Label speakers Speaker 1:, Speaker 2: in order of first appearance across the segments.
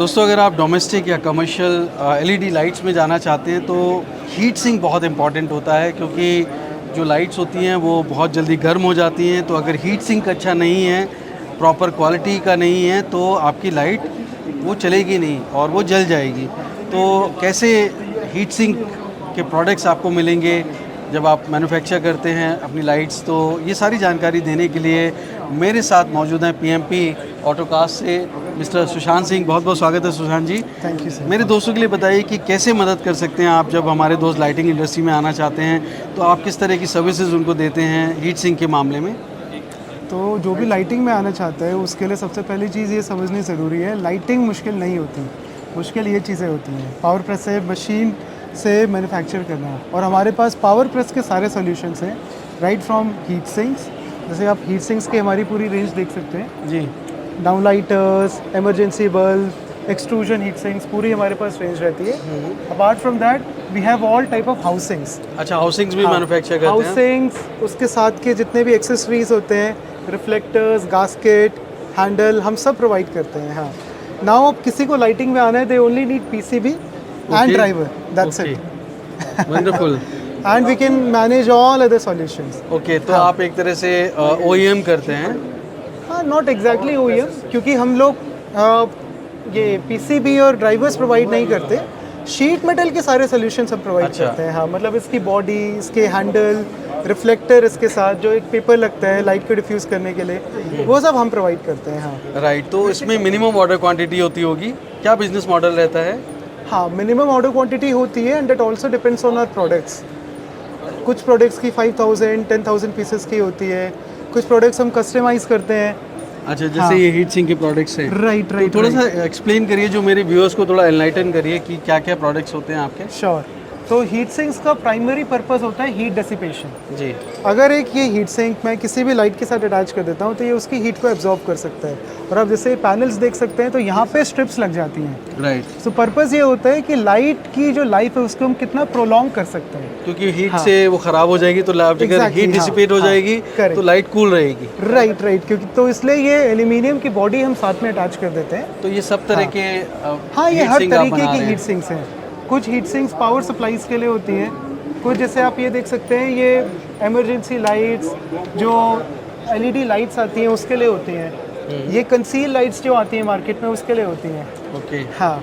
Speaker 1: दोस्तों, अगर आप डोमेस्टिक या कमर्शियल एलईडी लाइट्स में जाना चाहते हैं तो हीट सिंक बहुत इंपॉर्टेंट होता है, क्योंकि जो लाइट्स होती हैं वो बहुत जल्दी गर्म हो जाती हैं। तो अगर हीट सिंक अच्छा नहीं है, प्रॉपर क्वालिटी का नहीं है, तो आपकी लाइट वो चलेगी नहीं और वो जल जाएगी। तो कैसे हीट सिंक के प्रोडक्ट्स आपको मिलेंगे जब आप मैन्युफैक्चर करते हैं अपनी लाइट्स, तो ये सारी जानकारी देने के लिए मेरे साथ मौजूद हैं पीएमपी ऑटोकास्ट से मिस्टर सुशांत सिंह। बहुत बहुत स्वागत है Sushant ji.
Speaker 2: Thank you sir.
Speaker 1: मेरे दोस्तों के लिए बताइए कि कैसे मदद कर सकते हैं आप जब हमारे दोस्त लाइटिंग इंडस्ट्री में आना चाहते हैं, तो आप किस तरह की सर्विसेज उनको देते हैं हीट सिंक के मामले में।
Speaker 2: तो जो भी लाइटिंग में आना चाहता है उसके लिए सबसे पहली चीज़ ये समझनी ज़रूरी है, लाइटिंग मुश्किल नहीं होती, मुश्किल ये चीज़ें होती हैं पावर प्रेस से मशीन से मैन्युफैक्चर करना। और हमारे पास पावर प्रेस के सारे सॉल्यूशंस हैं, राइट फ्रॉम हीट सिंक्स। जैसे आप हीट सिंक्स की हमारी पूरी रेंज देख सकते हैं
Speaker 1: जी।
Speaker 2: Downlighters, emergency bulb, extrusion heat sinks, पूरी हमारे पास रेंज रहती है। Apart from that we have all type of housings.
Speaker 1: अच्छा, हाउसिंग्स भी मैन्युफैक्चर करते हैं।
Speaker 2: हाउसिंग्स, उसके साथ के जितने भी एक्सेसरीज होते हैं, रिफ्लेक्टर्स, गास्केट, हैंडल, हम सब प्रोवाइड करते हैं। हाँ, नाउ अब किसी को लाइटिंग में आना है, they only need PCB and driver, that's it.
Speaker 1: Wonderful.
Speaker 2: And we can manage all other solutions.
Speaker 1: Okay, तो आप एक तरह से OEM करते हैं।
Speaker 2: हाँ, नॉट एग्जैक्टली OEM, क्योंकि हम लोग ये पीसीबी और ड्राइवर्स प्रोवाइड नहीं करते, शीट मेटल के सारे सॉल्यूशन सब प्रोवाइड
Speaker 1: अच्छा।
Speaker 2: करते हैं। हाँ, मतलब इसकी बॉडी, इसके हैंडल, रिफ्लेक्टर, इसके साथ जो एक पेपर लगता है लाइट को डिफ्यूज़ करने के लिए, वो सब हम प्रोवाइड करते हैं। हाँ
Speaker 1: राइट, तो इसमें मिनिमम ऑर्डर क्वांटिटी होती होगी, क्या बिजनेस मॉडल रहता है?
Speaker 2: हाँ, मिनिमम ऑर्डर क्वांटिटी होती है and that also depends on our products. कुछ प्रोडक्ट्स की 5000 10,000 पीसेस की होती है, कुछ प्रोडक्ट्स हम कस्टमाइज़ करते हैं।
Speaker 1: अच्छा, जैसे
Speaker 2: हाँ।
Speaker 1: ये हीट सिंक के प्रोडक्ट्स हैं।
Speaker 2: राइट राइट,
Speaker 1: तो थोड़ा सा एक्सप्लेन करिए, जो मेरे व्यूअर्स को थोड़ा एनलाइटन करिए कि क्या क्या प्रोडक्ट्स होते हैं आपके।
Speaker 2: श्योर। तो हीट सिंक्स का प्राइमरी पर्पस होता है हीट डेसिपेशन।
Speaker 1: जी।
Speaker 2: अगर एक ये हीट सिंक मैं किसी भी लाइट के साथ अटैच कर देता हूँ तो ये उसकी हीट को एब्जॉर्ब कर सकता है। और आप जैसे पैनल्स देख सकते हैं तो यहाँ पे स्ट्रिप्स लग जाती हैं।
Speaker 1: राइट,
Speaker 2: सो पर्पस ये होता है कि लाइट की जो लाइफ है उसको हम कितना प्रोलॉन्ग कर सकते हैं।
Speaker 1: क्योंकि हीट
Speaker 2: हाँ।
Speaker 1: से वो खराब हो जाएगी, तो अगर
Speaker 2: Exactly,
Speaker 1: हीट
Speaker 2: हाँ,
Speaker 1: डिसिपेट हो
Speaker 2: हाँ,
Speaker 1: जाएगी
Speaker 2: correct।
Speaker 1: तो लाइट कूल रहेगी।
Speaker 2: राइट राइट, क्योंकि तो इसलिए ये एल्यूमिनियम की बॉडी हम साथ में अटैच कर देते हैं।
Speaker 1: तो ये सब तरह के
Speaker 2: हाँ, ये
Speaker 1: heat
Speaker 2: हर
Speaker 1: sink आप
Speaker 2: तरीके
Speaker 1: बना
Speaker 2: की
Speaker 1: रहे
Speaker 2: हीट
Speaker 1: हैं।
Speaker 2: सिंक्स हैं। कुछ हीट सिंक्स पावर सप्लाईज के लिए होती हैं, कुछ जैसे आप ये देख सकते हैं, ये इमरजेंसी लाइट्स जो LED लाइट्स आती हैं उसके लिए होती हैं। ये कंसील लाइट्स जो आती हैं मार्केट में उसके लिए होती हैं।
Speaker 1: ओके,
Speaker 2: हाँ,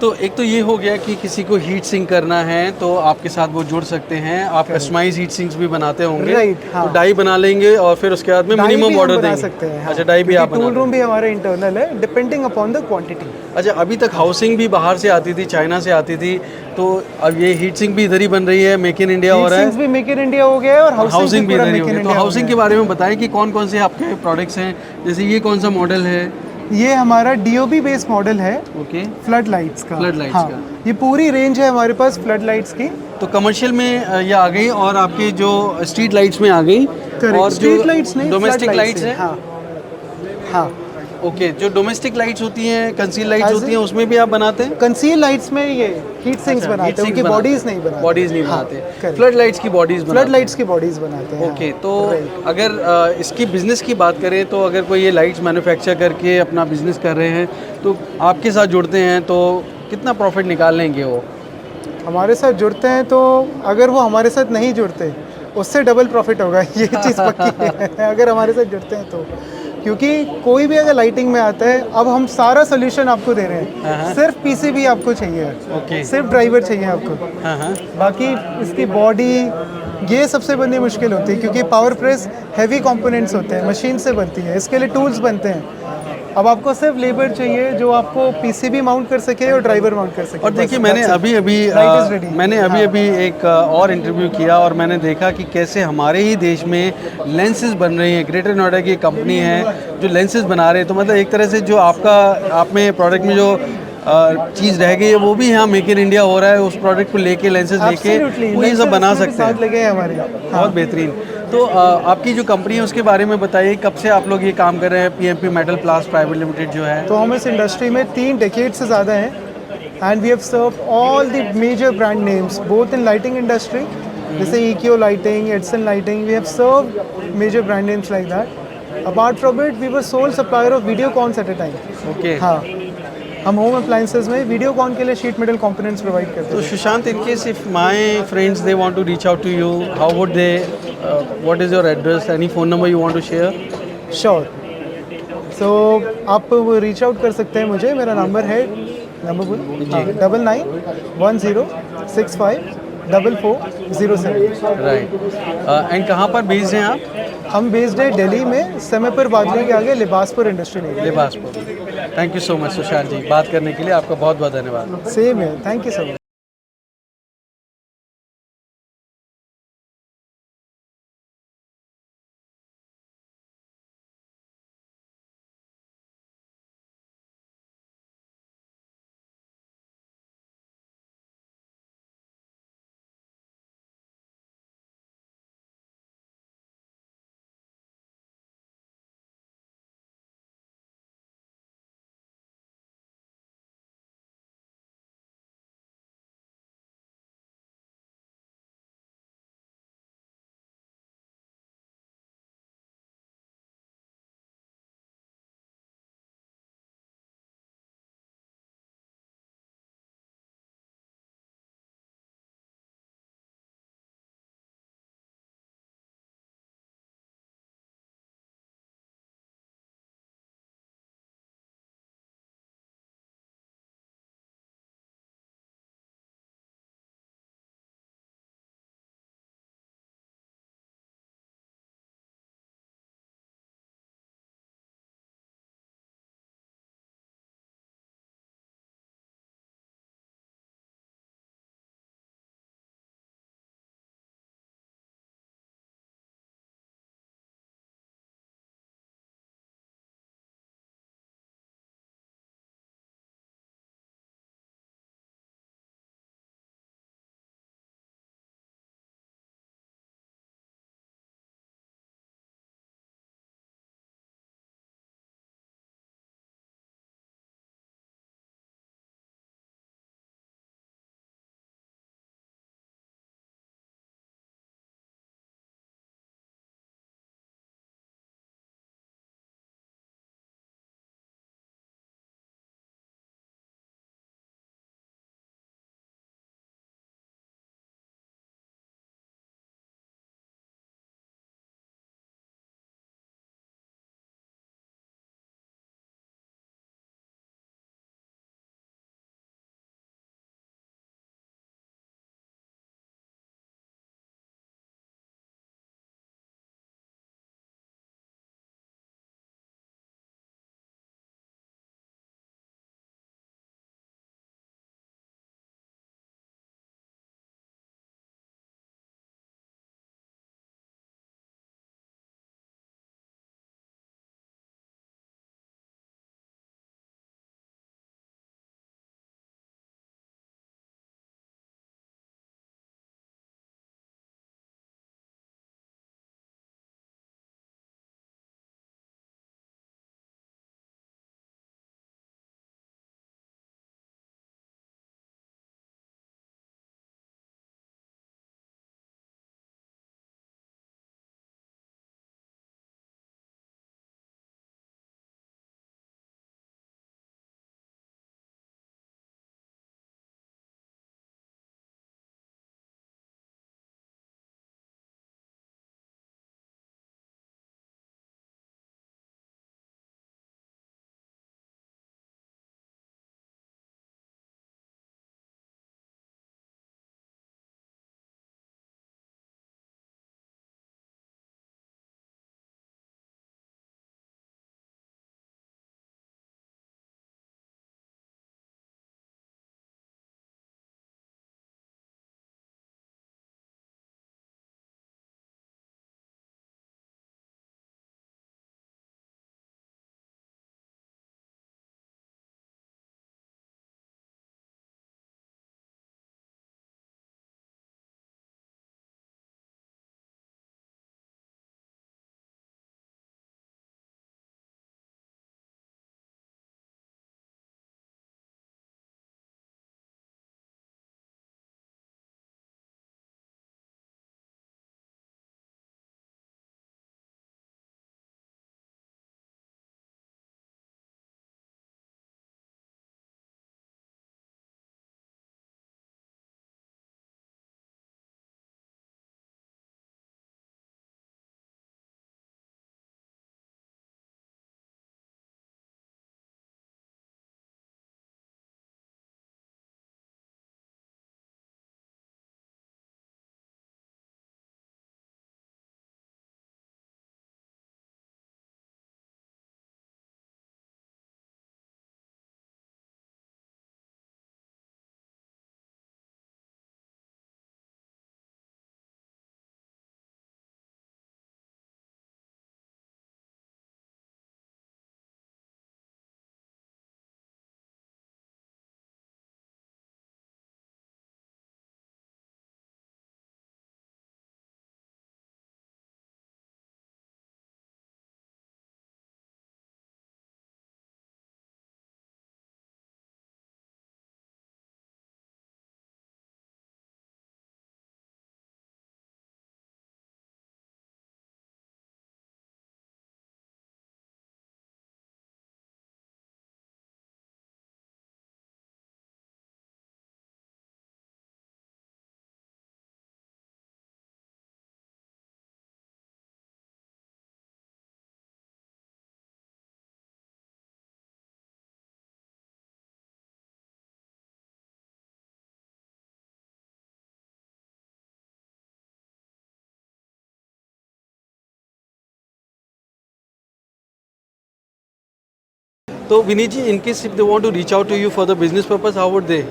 Speaker 1: तो एक तो ये हो गया कि किसी को हीट सिंक करना है तो आपके साथ वो जुड़ सकते हैं। आप कस्टमाइज हीट सिंक्स भी बनाते होंगे।
Speaker 2: Right, हाँ।
Speaker 1: तो डाई बना लेंगे और फिर उसके बाद में
Speaker 2: डाई भी
Speaker 1: मिनिमम
Speaker 2: हम
Speaker 1: ऑर्डर
Speaker 2: बना
Speaker 1: देंगे।
Speaker 2: सकते हैं। हाँ,
Speaker 1: अच्छा, डाई भी आप बना
Speaker 2: टूल रूम भी हमारा इंटरनल है, डिपेंडिंग अपॉन द क्वांटिटी।
Speaker 1: अच्छा, अभी तक हाउसिंग भी बाहर से आती थी, चाइना से आती थी, तो अब ये हीट सिंक भी इधर ही बन रही है, मेक इन इंडिया हो रहा
Speaker 2: सिंक्स
Speaker 1: है।
Speaker 2: भी मेक इन इंडिया हो गया है और
Speaker 1: हाउसिंग भी
Speaker 2: पूरा
Speaker 1: इधर ही
Speaker 2: मेक
Speaker 1: हो
Speaker 2: इन
Speaker 1: गया। तो
Speaker 2: इंडिया हो
Speaker 1: हाउसिंग के
Speaker 2: गया है।
Speaker 1: बारे में बताएं कि कौन कौन से आपके प्रोडक्ट्स हैं। जैसे ये कौन सा मॉडल है?
Speaker 2: ये हमारा DOB बेस्ड मॉडल है,
Speaker 1: ओके,
Speaker 2: फ्लड लाइट्स का।
Speaker 1: फ्लड लाइट्स
Speaker 2: हाँ,
Speaker 1: का।
Speaker 2: ये पूरी रेंज है हमारे पास फ्लड लाइट्स की।
Speaker 1: तो कमर्शियल में ये आ गई और आपके जो स्ट्रीट लाइट्स में आ गई। और
Speaker 2: स्ट्रीट लाइट्स नहीं,
Speaker 1: डोमेस्टिक
Speaker 2: flood
Speaker 1: लाइट्स
Speaker 2: है।
Speaker 1: है।
Speaker 2: हाँ हाँ,
Speaker 1: ओके, जो डोमेस्टिक लाइट्स होती हैं, कंसील लाइट्स
Speaker 2: As
Speaker 1: होती
Speaker 2: in?
Speaker 1: हैं, उसमें भी आप बनाते हैं?
Speaker 2: कंसील लाइट्स में ये हीट सिंक्स बनाते हैं, उनकी बॉडीज नहीं बनाते।
Speaker 1: बॉडीज नहीं
Speaker 2: हाँ,
Speaker 1: बनाते,
Speaker 2: correct।
Speaker 1: फ्लड लाइट्स की बॉडीज बनाते
Speaker 2: फ्लड लाइट्स की बॉडीज बनाते हैं।
Speaker 1: ओके,
Speaker 2: हाँ।
Speaker 1: तो
Speaker 2: Right।
Speaker 1: अगर इसकी बिजनेस की बात करें तो अगर कोई ये लाइट्स मैन्युफैक्चर करके अपना बिजनेस कर रहे हैं तो आपके साथ जुड़ते हैं तो कितना प्रॉफिट निकाल लेंगे वो?
Speaker 2: हमारे साथ जुड़ते हैं तो अगर वो हमारे साथ नहीं जुड़ते उससे डबल प्रॉफिट होगा, ये चीज़ पक्की है अगर हमारे साथ जुड़ते हैं तो। क्योंकि कोई भी अगर लाइटिंग में आता है, अब हम सारा सोल्यूशन आपको दे रहे हैं, सिर्फ पीसीबी आपको चाहिए,
Speaker 1: ओके।
Speaker 2: सिर्फ ड्राइवर चाहिए आपको।
Speaker 1: हाँ हाँ,
Speaker 2: बाकी इसकी बॉडी, ये सबसे बड़ी मुश्किल होती है क्योंकि पावर प्रेस हैवी कंपोनेंट्स होते हैं, मशीन से बनती है, इसके लिए टूल्स बनते हैं। अब आपको सिर्फ लेबर चाहिए जो आपको पीसीबी माउंट कर सके और ड्राइवर माउंट कर सके।
Speaker 1: और देखिए,
Speaker 2: बस,
Speaker 1: मैंने
Speaker 2: that's it।
Speaker 1: अभी
Speaker 2: Light is ready।
Speaker 1: अभी एक और इंटरव्यू किया और मैंने देखा कि कैसे हमारे ही देश में लेंसेज बन रही हैं। ग्रेटर नोएडा की कंपनी है जो लेंसेज बना रहे हैं। तो मतलब एक तरह से जो आप में प्रोडक्ट में जो चीज़ रह गई है वो भी यहाँ मेक इन इंडिया हो रहा है। उस प्रोडक्ट को लेके, लेंसेज लेके
Speaker 2: Absolutely,
Speaker 1: वो ये सब बना
Speaker 2: lenses
Speaker 1: सकते
Speaker 2: साथ
Speaker 1: हैं।
Speaker 2: लगे हैं हमारे।
Speaker 1: बहुत बेहतरीन। तो आपकी जो कंपनी है उसके बारे में बताइए, कब से आप लोग ये काम कर रहे हैं? पीएमपी मेटल प्लास्ट प्राइवेट लिमिटेड जो है।
Speaker 2: तो हम इस इंडस्ट्री में 3 डेकेड से ज़्यादा हैं and we have serve all the major brand names both in lighting industry, जैसे EKO lighting, Edison lighting, we have serve major brand names like that. Apart from it we were sole supplier of Videocons at a time.
Speaker 1: Okay,
Speaker 2: हाँ, हम home appliances में वीडियोकॉन के लिए sheet metal components provide करते
Speaker 1: तो
Speaker 2: हैं।
Speaker 1: Sushant, in case if my friends they want to reach out to you, how would they, what is your address, any phone number you want to share?
Speaker 2: Sure. So आप वो reach out कर सकते हैं मुझे, मेरा नंबर है, number बोलो, हाँ,
Speaker 1: जी।
Speaker 2: 9910654407।
Speaker 1: राइट। एंड कहाँ पर बेस्ड हैं आप?
Speaker 2: हम बेस्ड है दिल्ली में, समयपुर बाजरी के आगे Libaspur industrial area.
Speaker 1: Libaspur. Thank you so much Sushant ji, बात करने के लिए आपका बहुत बहुत धन्यवाद।
Speaker 2: सेम है, थैंक यू सो मच।
Speaker 1: तो Vineet ji, in case if they want to reach out to you for the business purpose, how would they?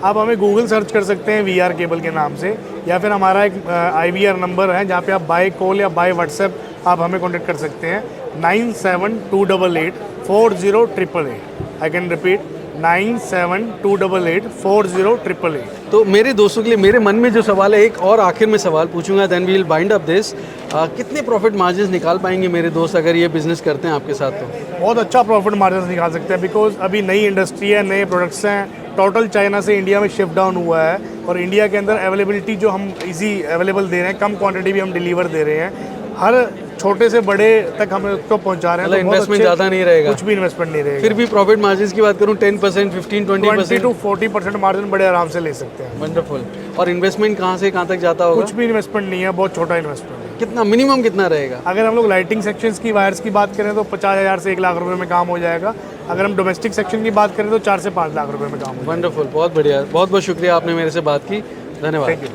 Speaker 3: आप हमें गूगल सर्च कर सकते हैं VR केबल के नाम से, या फिर हमारा एक IVR नंबर है जहाँ पे आप बाय कॉल या बाय व्हाट्सएप आप हमें कॉन्टेक्ट कर सकते हैं 9728840888। I can repeat 9728840888।
Speaker 1: तो मेरे दोस्तों के लिए मेरे मन में जो सवाल है, एक और आखिर में सवाल पूछूंगा, then we will bind up this. कितने प्रॉफिट मार्जिन निकाल पाएंगे मेरे दोस्त अगर ये बिजनेस करते हैं आपके साथ? तो
Speaker 3: बहुत अच्छा प्रॉफिट मार्जिन निकाल सकते हैं, बिकॉज अभी नई इंडस्ट्री है, नए प्रोडक्ट्स हैं, टोटल चाइना से इंडिया में शिफ्ट डाउन हुआ है, और इंडिया के अंदर अवेलेबिलिटी जो हम इजी अवेलेबल दे रहे हैं, कम क्वांटिटी भी हम डिलीवर दे रहे हैं, हर छोटे से बड़े तक हम उसको पहुंचा रहे हैं।
Speaker 1: मतलब इन्वेस्टमेंट ज़्यादा नहीं रहेगा?
Speaker 3: कुछ भी इन्वेस्टमेंट नहीं रहेगा।
Speaker 1: फिर भी प्रॉफिट मार्जिन की बात करूँ 10%, 15-20%
Speaker 3: to 40% मार्जिन बड़े आराम से ले सकते हैं।
Speaker 1: वंडरफुल। और इन्वेस्टमेंट कहाँ से कहाँ तक जाता होगा?
Speaker 3: कुछ भी इन्वेस्टमेंट नहीं है, बहुत छोटा इन्वेस्टमेंट है।
Speaker 1: कितना मिनिमम कितना रहेगा?
Speaker 3: अगर हम लोग लाइटिंग सेक्शंस की वायर्स की बात करें तो 50,000 से 1 लाख रुपए में काम हो जाएगा। अगर हम डोमेस्टिक सेक्शन की बात करें तो 4 से 5 लाख रुपए में काम हो जाएगा।
Speaker 1: वंडरफुल, बहुत बढ़िया, बहुत बहुत शुक्रिया, आपने मेरे से बात की, धन्यवाद।
Speaker 3: Thank you.